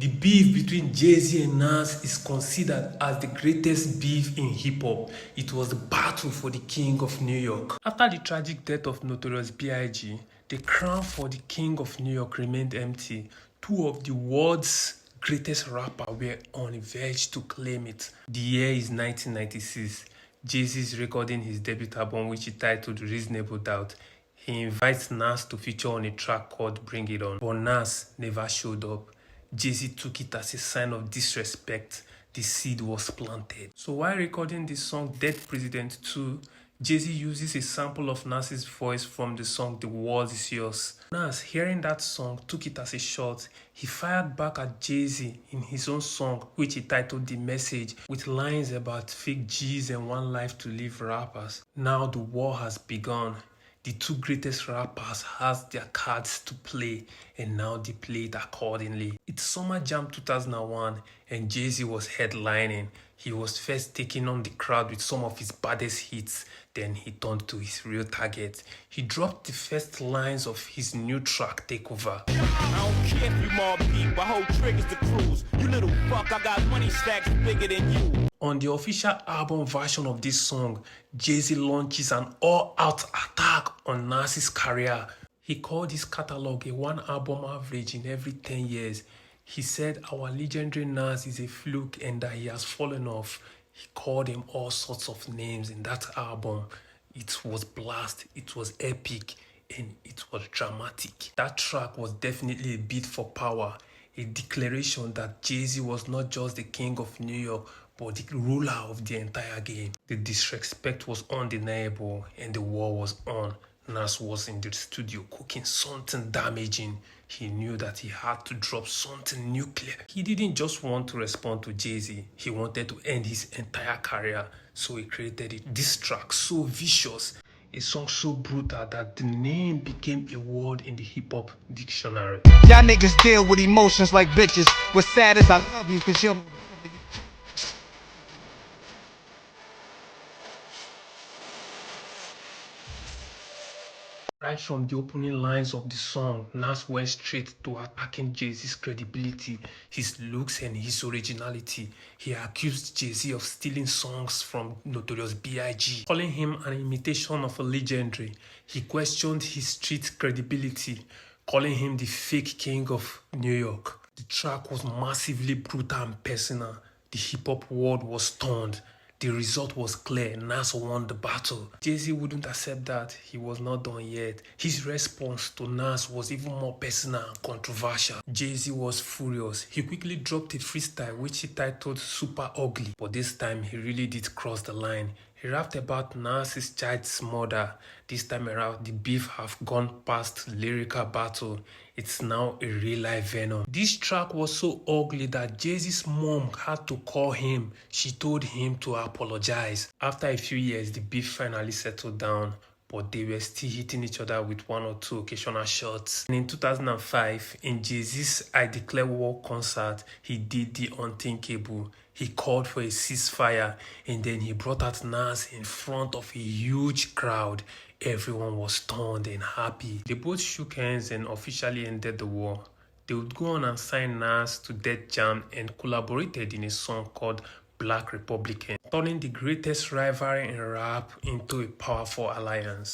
The beef between Jay-Z and Nas is considered as the greatest beef in hip-hop. It was the battle for the king of New York. After the tragic death of Notorious B.I.G., the crown for the king of New York remained empty. Two of the world's greatest rappers were on the verge to claim it. The year is 1996. Jay-Z is recording his debut album, which he titled Reasonable Doubt. He invites Nas to feature on a track called Bring It On, but Nas never showed up. Jay-Z took it as a sign of disrespect. The seed was planted. So while recording the song Dead President 2, Jay-Z uses a sample of Nas's voice from the song The World Is Yours. Nas, hearing that song, took it as a shot. He fired back at Jay-Z in his own song, which he titled The Message, with lines about fake G's and one life to live rappers. Now the war has begun. The two greatest rappers has their cards to play, and now they play it accordingly. It's Summer Jam 2001 and Jay-Z was headlining. He was first taking on the crowd with some of his baddest hits, then he turned to his real target. He dropped the first lines of his new track, Takeover. I don't care if you mob deep, I hold triggers to cruise. You little fuck, I got money stacks bigger than you. On the official album version of this song, Jay-Z launches an all-out attack on Nas's career. He called his catalog a one-album average in every 10 years. He said our legendary Nas is a fluke and that he has fallen off. He called him all sorts of names in that album. It was blast, it was epic, and it was dramatic. That track was definitely a beat for power, a declaration that Jay-Z was not just the king of New York, but the ruler of the entire game. The disrespect was undeniable and the war was on. Nas was in the studio cooking something damaging. He knew that he had to drop something nuclear. He didn't just want to respond to Jay-Z. He wanted to end his entire career. So he created it. This track so vicious, a song so brutal that the name became a word in the hip-hop dictionary. Y'all niggas deal with emotions like bitches. What's sad is I love you cause you're... Right from the opening lines of the song, Nas went straight to attacking Jay-Z's credibility, his looks and his originality. He accused Jay-Z of stealing songs from Notorious B.I.G., calling him an imitation of a legendary. He questioned his street credibility, calling him the fake king of New York. The track was massively brutal and personal. The hip-hop world was stunned. The result was clear. Nas won the battle. Jay-Z wouldn't accept that. He was not done yet. His response to Nas was even more personal and controversial. Jay-Z was furious. He quickly dropped a freestyle which he titled Super Ugly. But this time he really did cross the line. He rapped about Nas's child's murder. This time around, the beef have gone past lyrical battle. It's now a real-life venom. This track was so ugly that Jay-Z's mom had to call him. She told him to apologize. After a few years, the beef finally settled down, but they were still hitting each other with one or two occasional shots. And in 2005, in Jay-Z's I Declare War concert, he did the unthinkable. He called for a ceasefire and then he brought out Nas in front of a huge crowd. Everyone was stunned and happy. They both shook hands and officially ended the war. They would go on and sign Nas to Def Jam and collaborated in a song called Black Republican, turning the greatest rivalry in rap into a powerful alliance.